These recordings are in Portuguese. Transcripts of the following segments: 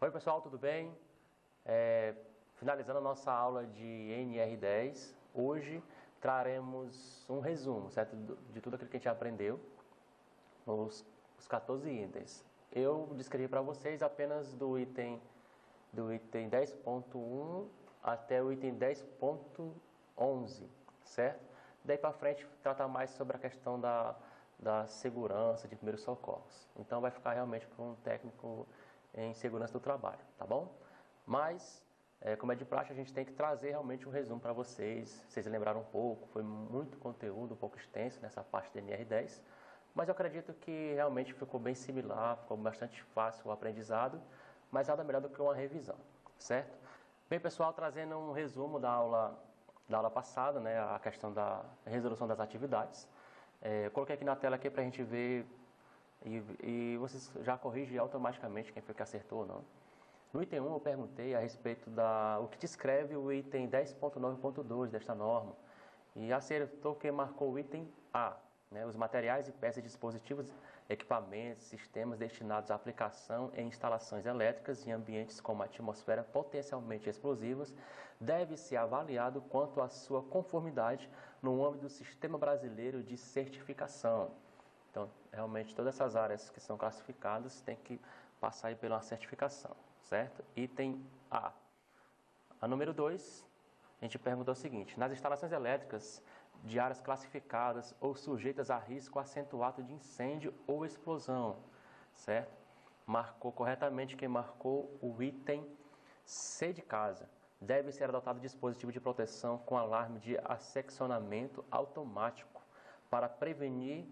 Oi pessoal, tudo bem? Finalizando a nossa aula de NR10, hoje traremos um resumo, certo? De tudo aquilo que a gente aprendeu, os 14 itens. Eu descrevi para vocês apenas do item 10.1 até o item 10.11, certo? Daí para frente tratar mais sobre a questão da segurança de primeiros socorros. Então vai ficar realmente para um técnico em segurança do trabalho, tá bom? Mas, como é de praxe, a gente tem que trazer realmente um resumo para vocês. Vocês lembraram um pouco, foi muito conteúdo, um pouco extenso nessa parte do NR10, mas eu acredito que realmente ficou bem similar, ficou bastante fácil o aprendizado, mas nada melhor do que uma revisão, certo? Bem, pessoal, trazendo um resumo da aula passada, né, a questão da resolução das atividades. Coloquei aqui na tela aqui para a gente ver e vocês já corrigem automaticamente quem foi que acertou ou não. No item 1 eu perguntei a respeito o que descreve o item 10.9.2 desta norma e acertou quem marcou o item A, né, os materiais e peças de dispositivos, equipamentos, sistemas destinados à aplicação em instalações elétricas em ambientes com uma atmosfera potencialmente explosivas deve ser avaliado quanto à sua conformidade no âmbito do Sistema Brasileiro de Certificação. Então, realmente, todas essas áreas que são classificadas têm que passar aí pela certificação, certo? Item A. A número 2, a gente perguntou o seguinte: nas instalações elétricas de áreas classificadas ou sujeitas a risco acentuado de incêndio ou explosão, certo? Marcou corretamente quem marcou o item C de casa. Deve ser adotado dispositivo de proteção com alarme de asseccionamento automático para prevenir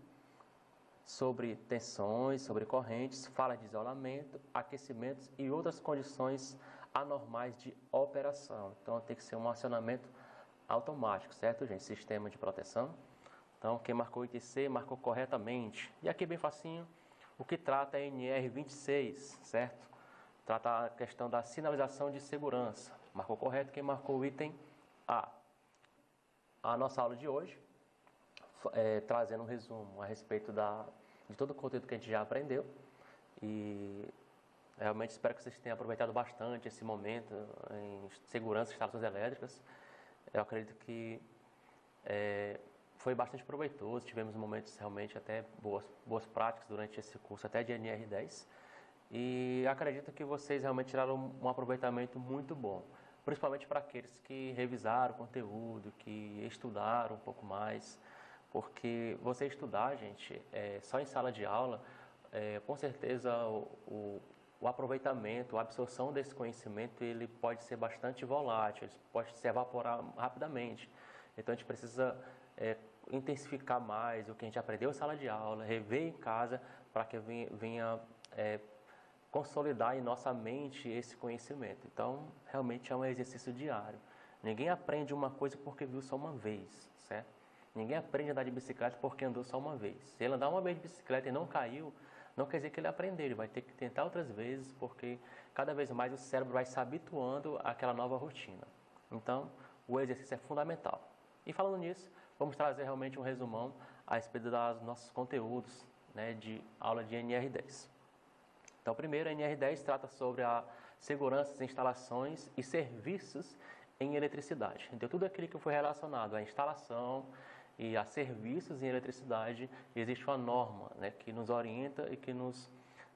sobre tensões, sobre correntes, falhas de isolamento, aquecimentos e outras condições anormais de operação. Então tem que ser um acionamento automático, certo, gente? Sistema de proteção. Então quem marcou o item C marcou corretamente. E aqui bem facinho, o que trata é NR26, certo? Trata a questão da sinalização de segurança. Marcou correto quem marcou o item A. A nossa aula de hoje, trazendo um resumo a respeito de todo o conteúdo que a gente já aprendeu. E realmente espero que vocês tenham aproveitado bastante esse momento em segurança de instalações elétricas. Eu acredito que foi bastante proveitoso, tivemos momentos realmente até boas práticas durante esse curso, até de NR10. E acredito que vocês realmente tiraram um aproveitamento muito bom, principalmente para aqueles que revisaram o conteúdo, que estudaram um pouco mais, porque você estudar, gente, só em sala de aula, com certeza o aproveitamento, a absorção desse conhecimento, ele pode ser bastante volátil, ele pode se evaporar rapidamente. Então a gente precisa intensificar mais o que a gente aprendeu em sala de aula, rever em casa, para que venha consolidar em nossa mente esse conhecimento. Então, realmente é um exercício diário. Ninguém aprende uma coisa porque viu só uma vez, certo? Ninguém aprende a andar de bicicleta porque andou só uma vez. Se ele andar uma vez de bicicleta e não caiu, não quer dizer que ele aprendeu. Ele vai ter que tentar outras vezes, porque cada vez mais o cérebro vai se habituando àquela nova rotina. Então, o exercício é fundamental. E falando nisso, vamos trazer realmente um resumão a respeito dos nossos conteúdos, né, de aula de NR10. Então, primeiro, a NR10 trata sobre a segurança das instalações e serviços em eletricidade. Então, tudo aquilo que foi relacionado à instalação e a serviços em eletricidade, existe uma norma, né, que nos orienta e que nos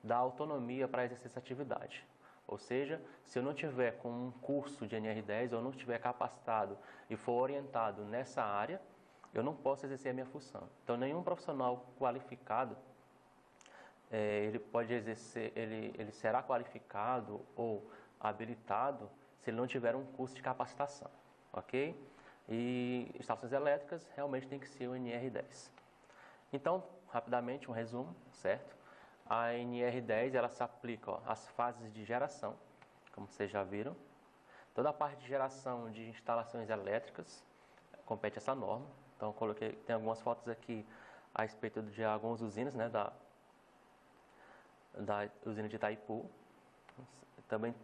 dá autonomia para exercer essa atividade. Ou seja, se eu não tiver com um curso de NR10 ou não estiver capacitado e for orientado nessa área, eu não posso exercer a minha função. Então, nenhum profissional qualificado ele pode exercer, ele será qualificado ou habilitado se ele não tiver um curso de capacitação, ok? E instalações elétricas realmente tem que ser o NR10. Então, rapidamente um resumo, certo? A NR10 ela se aplica às fases de geração, como vocês já viram. Toda a parte de geração de instalações elétricas compete essa norma. Então, eu coloquei, tem algumas fotos aqui a respeito de algumas usinas, né, da usina de Itaipu. Também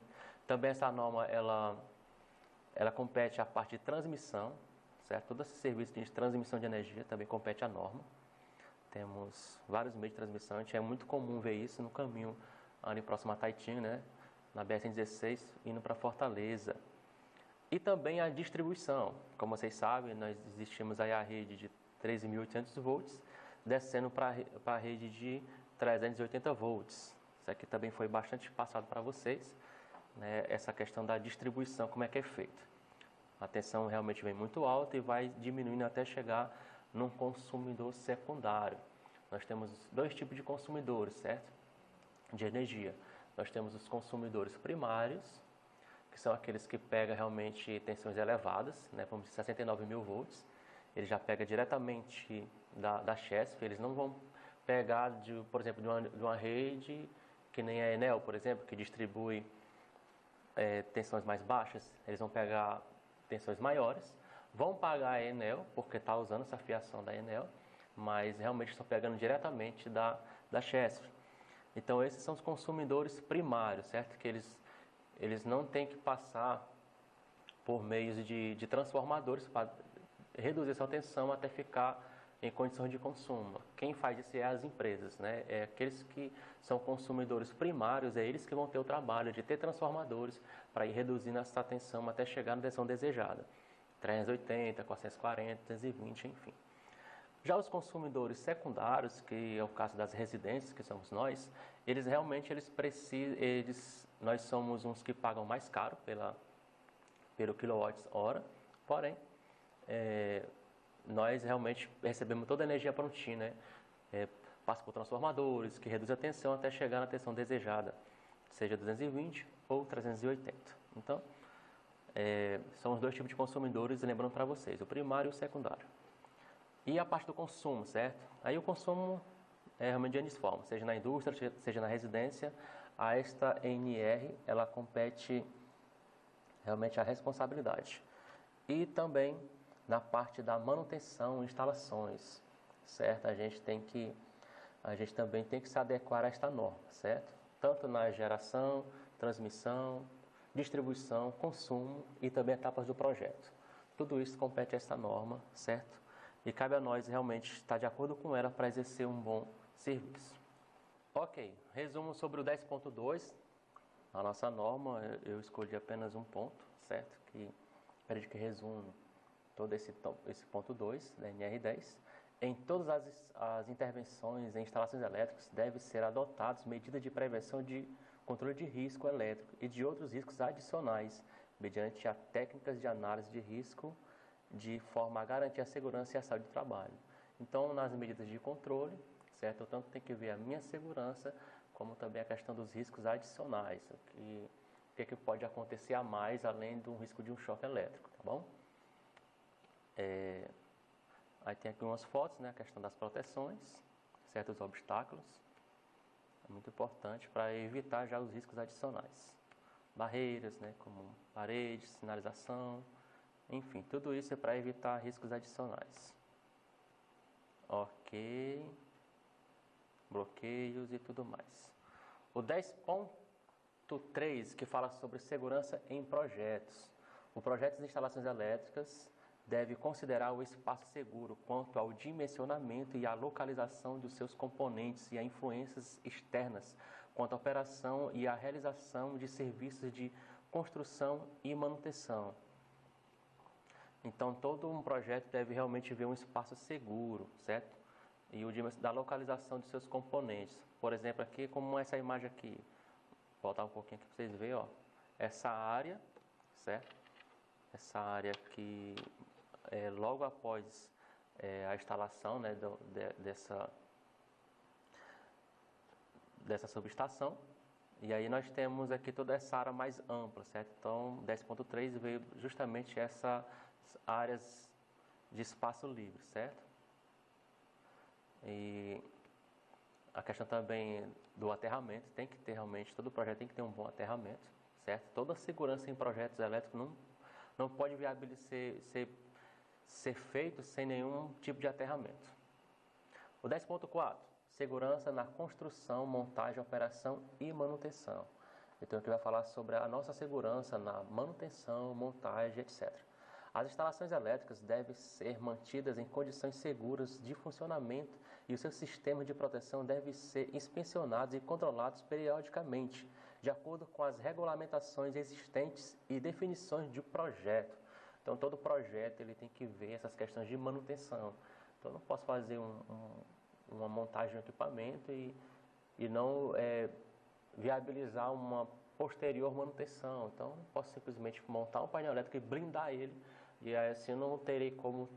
essa norma ela compete a parte de transmissão, certo? Todo esse serviço de transmissão de energia também compete à norma. Temos vários meios de transmissão, é muito comum ver isso no caminho ali próximo a Taitinga, né? na BR-116, indo para Fortaleza. E também a distribuição. Como vocês sabem, nós existimos aí a rede de 13.800 volts, descendo para a rede de 380 volts. Isso aqui também foi bastante passado para vocês, né? Essa questão da distribuição, como é que é feito. A tensão realmente vem muito alta e vai diminuindo até chegar num consumidor secundário. Nós temos dois tipos de consumidores, certo? De energia. Nós temos os consumidores primários, que são aqueles que pegam realmente tensões elevadas, né? Vamos dizer 69 mil volts. Ele já pega diretamente da Chesf, eles não vão pegar, por exemplo, de uma rede que nem a Enel, por exemplo, que distribui tensões mais baixas. Eles vão pegar tensões maiores, vão pagar a Enel, porque está usando essa fiação da Enel, mas realmente estão pegando diretamente da Chesf. Então, esses são os consumidores primários, certo? Que eles não têm que passar por meios de transformadores para reduzir essa tensão até ficar em condições de consumo. Quem faz isso é as empresas, né? É aqueles que são consumidores primários, é eles que vão ter o trabalho de ter transformadores para ir reduzindo essa tensão até chegar na tensão desejada. 380, 440, 320, enfim. Já os consumidores secundários, que é o caso das residências, que somos nós, eles realmente nós somos uns que pagam mais caro pelo quilowatt-hora, porém, nós realmente recebemos toda a energia prontinha, né? Passa por transformadores, que reduz a tensão até chegar na tensão desejada, seja 220 ou 380. Então, são os dois tipos de consumidores, lembrando para vocês, o primário e o secundário. E a parte do consumo, certo? Aí o consumo é realmente de N formas, seja na indústria, seja na residência. A esta NR, ela compete realmente a responsabilidade. E também na parte da manutenção, instalações, certo? A gente também tem que se adequar a esta norma, certo? Tanto na geração, transmissão, distribuição, consumo e também etapas do projeto. Tudo isso compete a esta norma, certo? E cabe a nós realmente estar de acordo com ela para exercer um bom serviço. Ok, resumo sobre o 10.2. A nossa norma, eu escolhi apenas um ponto, certo? Que resume todo esse ponto 2 da NR10. Em todas as intervenções em instalações elétricas, devem ser adotadas medidas de prevenção de controle de risco elétrico e de outros riscos adicionais, mediante a técnicas de análise de risco, de forma a garantir a segurança e a saúde do trabalho. Então, nas medidas de controle, certo? Eu tanto tenho que ver a minha segurança, como também a questão dos riscos adicionais, o que pode acontecer a mais, além do risco de um choque elétrico, tá bom? Aí tem aqui umas fotos, né? A questão das proteções, certos obstáculos, é muito importante para evitar já os riscos adicionais. Barreiras, né? Como paredes, sinalização, enfim, tudo isso é para evitar riscos adicionais. Ok. Bloqueios e tudo mais. O 10.3, que fala sobre segurança em projetos. O projeto de instalações elétricas deve considerar o espaço seguro quanto ao dimensionamento e à localização dos seus componentes e a influências externas quanto à operação e à realização de serviços de construção e manutenção. Então, todo um projeto deve realmente ver um espaço seguro, certo? E da localização de seus componentes. Por exemplo, aqui, como essa imagem aqui. Vou voltar um pouquinho aqui para vocês verem, ó. Essa área, certo? Essa área que logo após a instalação, né, dessa subestação. E aí nós temos aqui toda essa área mais ampla, certo? Então, 10.3 veio justamente essas áreas de espaço livre, certo? E a questão também do aterramento, tem que ter realmente, todo projeto tem que ter um bom aterramento, certo? Toda segurança em projetos elétricos não pode ser feito sem nenhum tipo de aterramento. O 10.4, segurança na construção, montagem, operação e manutenção. Então, aqui vai falar sobre a nossa segurança na manutenção, montagem, etc. As instalações elétricas devem ser mantidas em condições seguras de funcionamento e os seus sistemas de proteção devem ser inspecionados e controlados periodicamente, de acordo com as regulamentações existentes e definições de projeto. Então, todo projeto ele tem que ver essas questões de manutenção. Então, eu não posso fazer uma montagem de equipamento e não viabilizar uma posterior manutenção. Então, não posso simplesmente montar um painel elétrico e blindar ele, e assim eu não terei como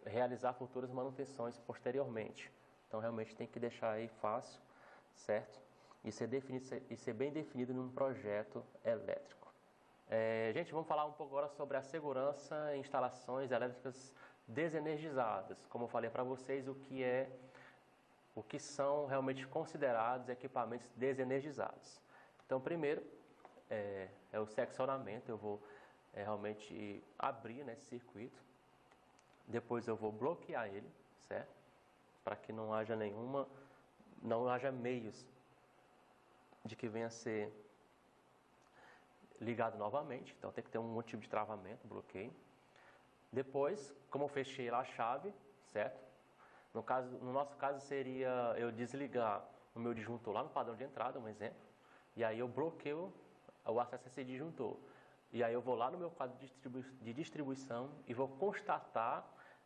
realizar futuras manutenções posteriormente. Então, realmente tem que deixar aí fácil, certo? E ser bem definido num projeto elétrico. Gente, vamos falar um pouco agora sobre a segurança em instalações elétricas desenergizadas. Como eu falei para vocês, o que são realmente considerados equipamentos desenergizados. Então, primeiro é o seccionamento. Eu vou realmente abrir, né, esse circuito. Depois eu vou bloquear ele, certo? Para que não haja meios de que venha a ser ligado novamente. Então tem que ter um tipo de travamento, bloqueio. Depois, como eu fechei lá a chave, certo? No nosso caso seria eu desligar o meu disjuntor lá no padrão de entrada, um exemplo. E aí eu bloqueio o acesso a esse disjuntor. E aí eu vou lá no meu quadro de distribuição e vou constatar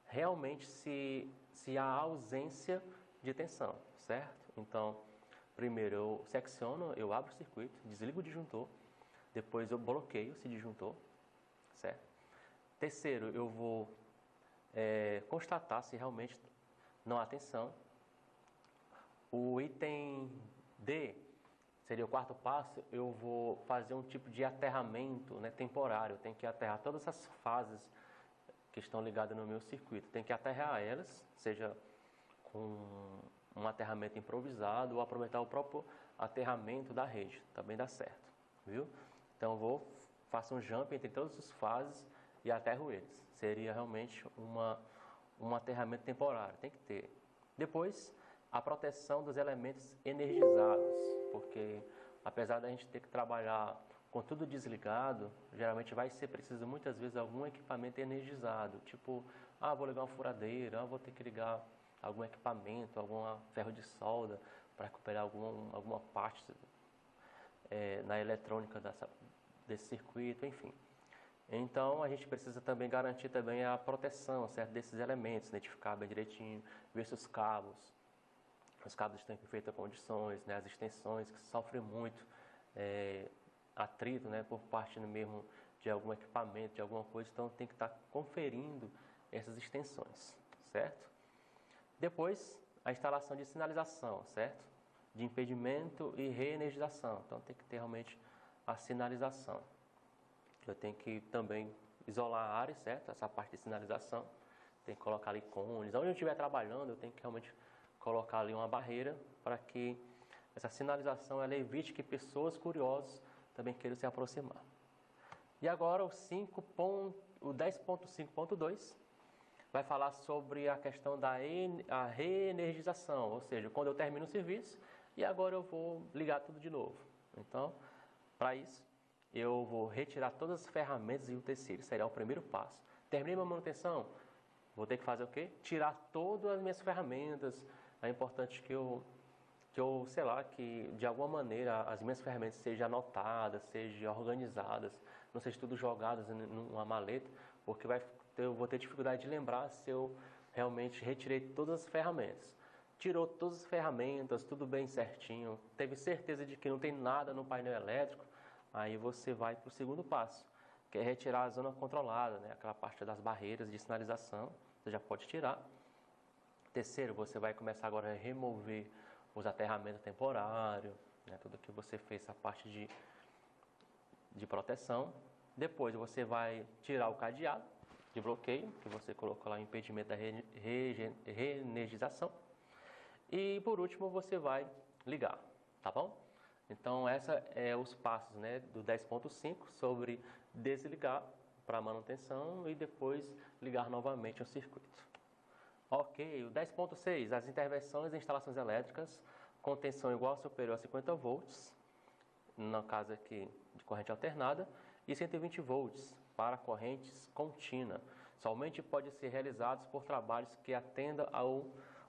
realmente se há ausência de tensão, certo? Então, primeiro eu secciono, eu abro o circuito, desligo o disjuntor, depois eu bloqueio esse disjuntor, certo? Terceiro, eu vou constatar se realmente não há tensão. O item D, seria o quarto passo, eu vou fazer um tipo de aterramento, né, temporário. Eu tenho que aterrar todas essas fases que estão ligadas no meu circuito. Tem que aterrar elas, seja com um aterramento improvisado ou aproveitar o próprio aterramento da rede, também dá certo, viu? Então eu faço um jump entre todas as fases e aterro eles. Seria realmente um aterramento temporário, tem que ter. Depois, a proteção dos elementos energizados, porque apesar da gente ter que trabalhar com tudo desligado, geralmente vai ser preciso muitas vezes algum equipamento energizado, tipo, vou ligar uma furadeira, vou ter que ligar algum equipamento, algum ferro de solda para recuperar alguma parte na eletrônica desse circuito, enfim. Então, a gente precisa também garantir também a proteção, certo, desses elementos, identificar bem direitinho, ver se os cabos estão em perfeitas condições, né, as extensões que sofrem muito atrito, né, por parte mesmo de algum equipamento, de alguma coisa, então tem que estar conferindo essas extensões, certo? Depois, a instalação de sinalização, certo? De impedimento e reenergização, então tem que ter realmente a sinalização. Eu tenho que também isolar a área, certo? Essa parte de sinalização, tem que colocar ali cones. Onde eu estiver trabalhando, eu tenho que realmente colocar ali uma barreira para que essa sinalização ela evite que pessoas curiosas também queiram se aproximar. E agora o 10.5.2 vai falar sobre a questão da reenergização, ou seja, quando eu termino o serviço e agora eu vou ligar tudo de novo. Então, para isso, eu vou retirar todas as ferramentas e utensílios, será o primeiro passo. Terminei minha manutenção, vou ter que fazer o quê? Tirar todas as minhas ferramentas. É importante que eu sei lá, que de alguma maneira as minhas ferramentas sejam anotadas, sejam organizadas, não sejam tudo jogadas numa maleta, porque eu vou ter dificuldade de lembrar se eu realmente retirei todas as ferramentas. Tirou todas as ferramentas, tudo bem certinho, teve certeza de que não tem nada no painel elétrico, aí você vai para o segundo passo, que é retirar a zona controlada, né? Aquela parte das barreiras de sinalização, você já pode tirar. Terceiro, você vai começar agora a remover os aterramentos temporários, né? Tudo que você fez, essa parte de proteção. Depois você vai tirar o cadeado de bloqueio, que você colocou lá o impedimento da reenergização. E por último você vai ligar, tá bom? Então esses os passos, né, do 10.5 sobre desligar para manutenção e depois ligar novamente o circuito. Ok, o 10.6, as intervenções em instalações elétricas com tensão igual ou superior a 50 volts, no caso aqui de corrente alternada, e 120 volts para correntes contínua. Somente pode ser realizados por trabalhos que atendam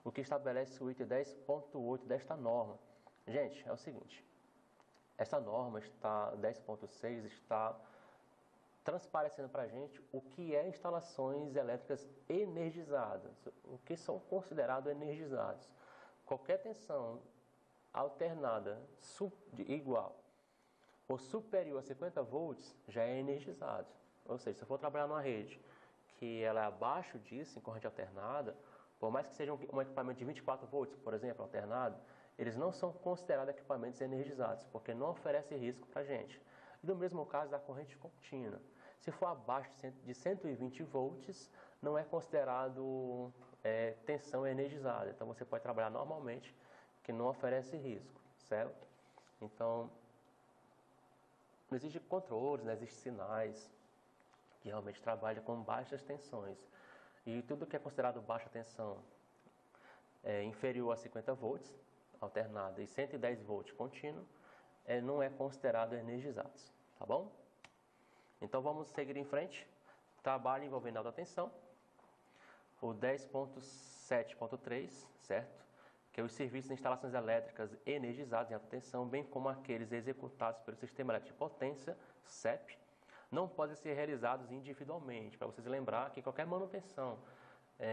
o que estabelece o item 10.8 desta norma. Gente, é o seguinte, essa norma está 10.6 está transparecendo para a gente o que é instalações elétricas energizadas, o que são considerados energizados. Qualquer tensão alternada igual ou superior a 50 volts já é energizado. Ou seja, se eu for trabalhar numa rede que ela é abaixo disso, em corrente alternada, por mais que seja um equipamento de 24 volts, por exemplo, alternado, eles não são considerados equipamentos energizados, porque não oferece risco para a gente. E no mesmo caso da corrente contínua. Se for abaixo de 120 volts, não é considerado tensão energizada. Então você pode trabalhar normalmente, que não oferece risco, certo? Então, não existe controles, não existe sinais que realmente trabalham com baixas tensões. E tudo que é considerado baixa tensão inferior a 50 volts, alternada, e 110 volts contínuo, não é considerado energizados, tá bom? Então vamos seguir em frente. Trabalho envolvendo alta tensão. O 10.7.3, certo? Que é os serviços de instalações elétricas energizadas em alta tensão, bem como aqueles executados pelo Sistema Elétrico de Potência, SEP, não podem ser realizados individualmente. Para vocês lembrar que qualquer manutenção,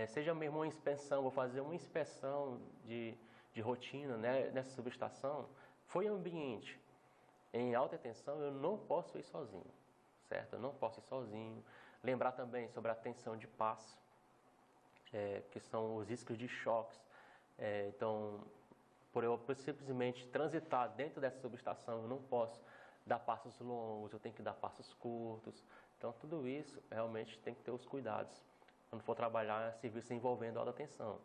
seja mesmo uma inspeção, vou fazer uma inspeção de rotina, né, nessa subestação, foi ambiente em alta tensão, eu não posso ir sozinho, certo? Eu não posso ir sozinho. Lembrar também sobre a tensão de passo, que são os riscos de choques. Então, por eu simplesmente transitar dentro dessa subestação, eu não posso dar passos longos, eu tenho que dar passos curtos. Então, tudo isso realmente tem que ter os cuidados quando for trabalhar serviço envolvendo alta tensão.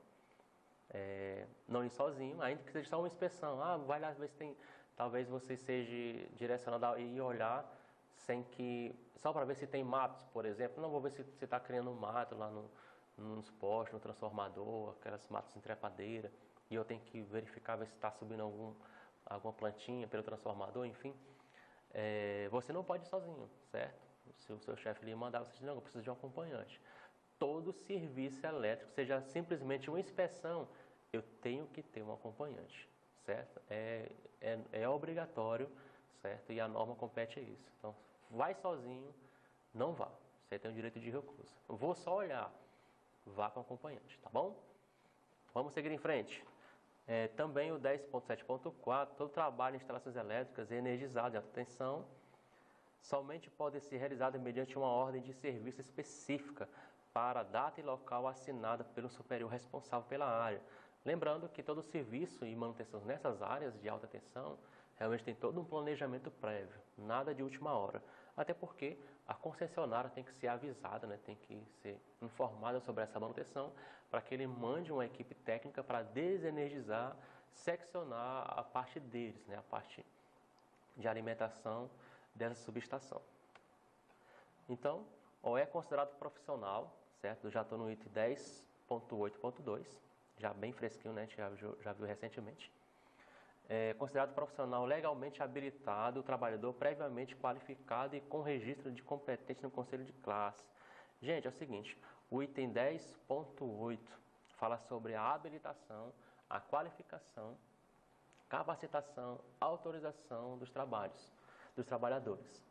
Não ir sozinho, ainda que seja só uma inspeção. Vai lá ver se tem. Talvez você seja direcionado a ir olhar só para ver se tem matos, por exemplo. Não vou ver se você está criando mato lá nos postes, no transformador, aquelas matas em trepadeira, e eu tenho que verificar ver se está subindo alguma plantinha pelo transformador, enfim. Você não pode ir sozinho, certo? Se o seu chefe lhe mandar, você diz, não, eu preciso de um acompanhante. Todo serviço elétrico, seja simplesmente uma inspeção, eu tenho que ter um acompanhante, certo? É obrigatório, certo? E a norma compete a isso. Então, vai sozinho, não vá. Você tem o direito de recusa. Vou só olhar, vá com acompanhante, tá bom? Vamos seguir em frente. Também o 10.7.4, todo trabalho em instalações elétricas energizadas de alta tensão somente pode ser realizado mediante uma ordem de serviço específica para a data e local assinada pelo superior responsável pela área. Lembrando que todo serviço e manutenção nessas áreas de alta tensão realmente tem todo um planejamento prévio, nada de última hora. Até porque a concessionária tem que ser avisada, né? Tem que ser informada sobre essa manutenção para que ele mande uma equipe técnica para desenergizar, seccionar a parte deles, né? A parte de alimentação dessa subestação. Então, ou é considerado profissional, certo? Eu já estou no item 10.8.2, já bem fresquinho, né? A gente já viu recentemente. Considerado profissional legalmente habilitado, o trabalhador previamente qualificado e com registro de competente no conselho de classe. Gente, é o seguinte, o item 10.8 fala sobre a habilitação, a qualificação, capacitação, autorização dos trabalhadores.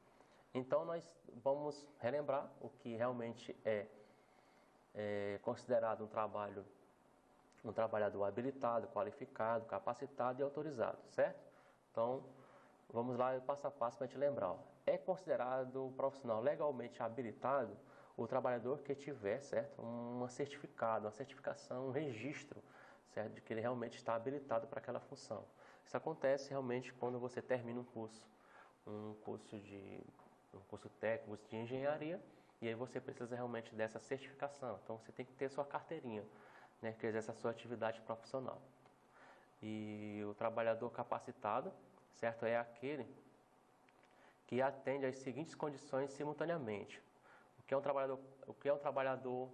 Então, nós vamos relembrar o que realmente é considerado um trabalhador habilitado, qualificado, capacitado e autorizado, certo? Então, vamos lá passo a passo para a gente lembrar. É considerado profissional legalmente habilitado o trabalhador que tiver, certo? Um certificado, uma certificação, um registro, certo? De que ele realmente está habilitado para aquela função. Isso acontece realmente quando você termina um curso técnico de engenharia, e aí você precisa realmente dessa certificação. Então, você tem que ter sua carteirinha, né, que exerce a sua atividade profissional. E o trabalhador capacitado, certo, é aquele que atende às seguintes condições simultaneamente. O que é um trabalhador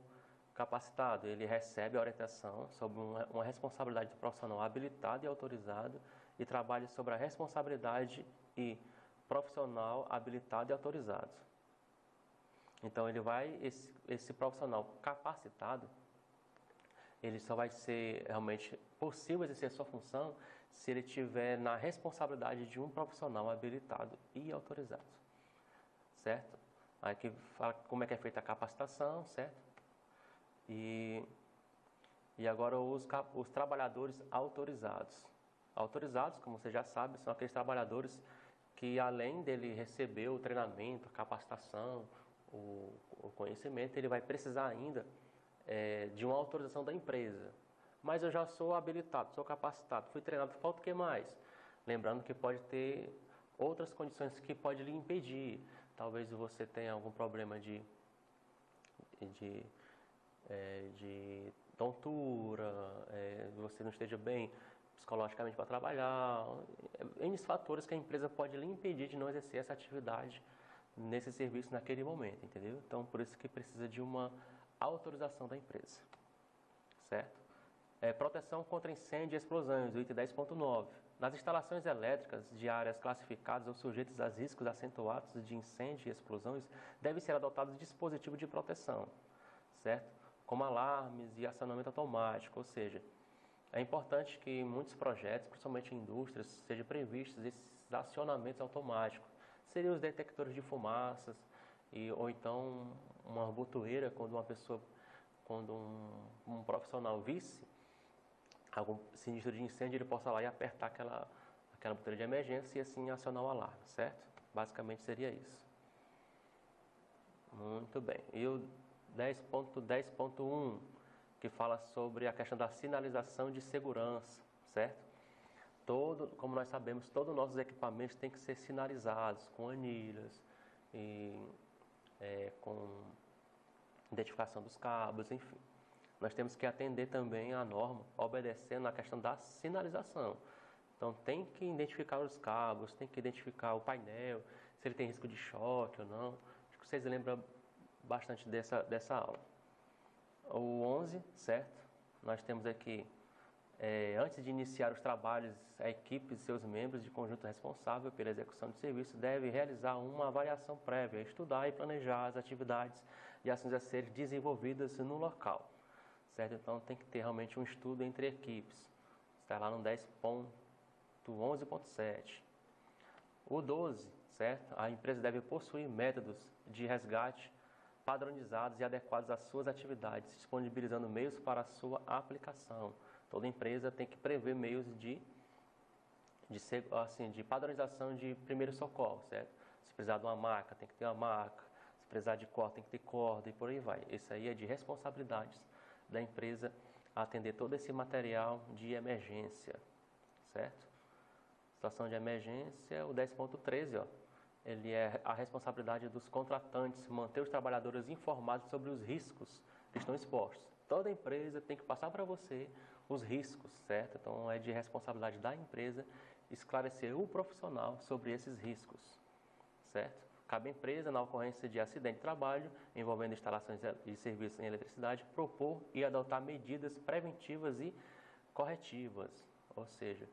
capacitado? Ele recebe a orientação sobre uma responsabilidade do profissional habilitado e autorizado e trabalha sobre a responsabilidade e profissional habilitado e autorizado. Então, esse profissional capacitado, ele só vai ser realmente possível exercer sua função se ele tiver na responsabilidade de um profissional habilitado e autorizado, certo? Aí que fala como é que é feita a capacitação, certo? E agora os trabalhadores autorizados. Autorizados, como você já sabe, são aqueles trabalhadores que, além dele receber o treinamento, a capacitação, o conhecimento, ele vai precisar ainda de uma autorização da empresa. Mas eu já sou habilitado, sou capacitado, fui treinado, falta o que mais? Lembrando que pode ter outras condições que pode lhe impedir. Talvez você tenha algum problema de tontura, você não esteja bem psicologicamente para trabalhar, N fatores que a empresa pode lhe impedir de não exercer essa atividade nesse serviço naquele momento, entendeu? Então, por isso que precisa de uma autorização da empresa, certo? Proteção contra incêndio e explosões, o item 10.9. Nas instalações elétricas de áreas classificadas ou sujeitas a riscos acentuados de incêndio e explosões, deve ser adotado dispositivo de proteção, certo? Como alarmes e acionamento automático, ou seja, é importante que em muitos projetos, principalmente em indústrias, sejam previstos esses acionamentos automáticos. Seriam os detectores de fumaças, ou então uma botoeira, quando um profissional visse algum sinistro de incêndio, ele possa lá e apertar aquela botoeira de emergência e assim acionar o alarme, certo? Basicamente seria isso. Muito bem. E o 10.10.1, que fala sobre a questão da sinalização de segurança, certo? Como nós sabemos, todos os nossos equipamentos têm que ser sinalizados com anilhas, com identificação dos cabos, enfim. Nós temos que atender também à norma, obedecendo a questão da sinalização. Então, tem que identificar os cabos, tem que identificar o painel, se ele tem risco de choque ou não. Acho que vocês lembram bastante dessa aula. O 11, certo? Nós temos aqui, antes de iniciar os trabalhos, a equipe e seus membros de conjunto responsável pela execução do serviço deve realizar uma avaliação prévia, estudar e planejar as atividades e ações a serem desenvolvidas no local, certo? Então, tem que ter realmente um estudo entre equipes. Está lá no 10.11.7. O 12, certo? A empresa deve possuir métodos de resgate padronizados e adequados às suas atividades, disponibilizando meios para a sua aplicação. Toda empresa tem que prever meios de padronização de primeiro socorro, certo? Se precisar de uma maca, tem que ter uma maca. Se precisar de corda, tem que ter corda e por aí vai. Isso aí é de responsabilidades da empresa atender todo esse material de emergência, certo? Situação de emergência, o 10.13, ele é a responsabilidade dos contratantes manter os trabalhadores informados sobre os riscos que estão expostos. Toda empresa tem que passar para você os riscos, certo? Então, é de responsabilidade da empresa esclarecer o profissional sobre esses riscos, certo? Cabe à empresa, na ocorrência de acidente de trabalho envolvendo instalações e serviços em eletricidade, propor e adotar medidas preventivas e corretivas. Ou seja,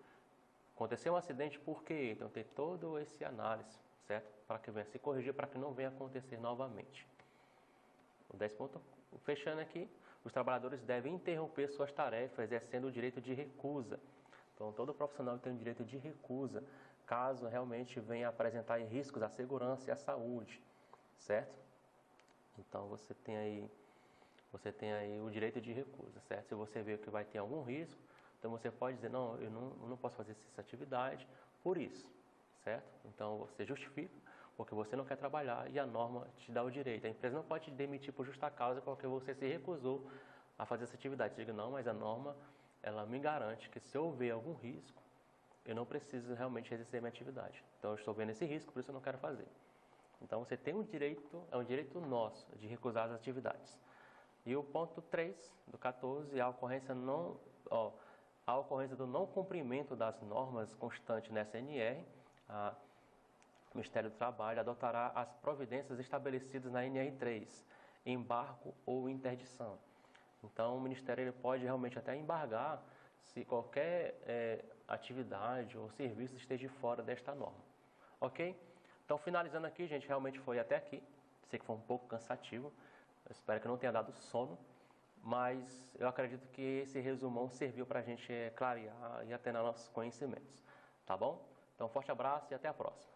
aconteceu um acidente, por quê? Então, tem todo esse análise, certo? Para que venha se corrigir, para que não venha acontecer novamente. O 10 ponto, fechando aqui, os trabalhadores devem interromper suas tarefas, exercendo o direito de recusa. Então, todo profissional tem o direito de recusa, caso realmente venha apresentar riscos à segurança e à saúde, certo? Então, você tem aí o direito de recusa, certo? Se você vê que vai ter algum risco, então você pode dizer, não, eu não posso fazer essa atividade por isso, certo? Então, você justifica, porque você não quer trabalhar e a norma te dá o direito. A empresa não pode te demitir por justa causa porque você se recusou a fazer essa atividade. Diga, não, mas a norma, ela me garante que se houver algum risco, eu não preciso realmente exercer minha atividade. Então, eu estou vendo esse risco, por isso eu não quero fazer. Então, você tem um direito, é um direito nosso de recusar as atividades. E o ponto 3 do 14, a ocorrência do não cumprimento das normas constantes na SNR, o Ministério do Trabalho adotará as providências estabelecidas na NR3, embargo ou interdição. Então, o Ministério ele pode realmente até embargar se qualquer atividade ou serviço esteja fora desta norma. Ok? Então, finalizando aqui, gente, realmente foi até aqui. Sei que foi um pouco cansativo. Eu espero que não tenha dado sono. mas eu acredito que esse resumão serviu para a gente clarear e atenar nossos conhecimentos, tá bom? Então, forte abraço e até a próxima.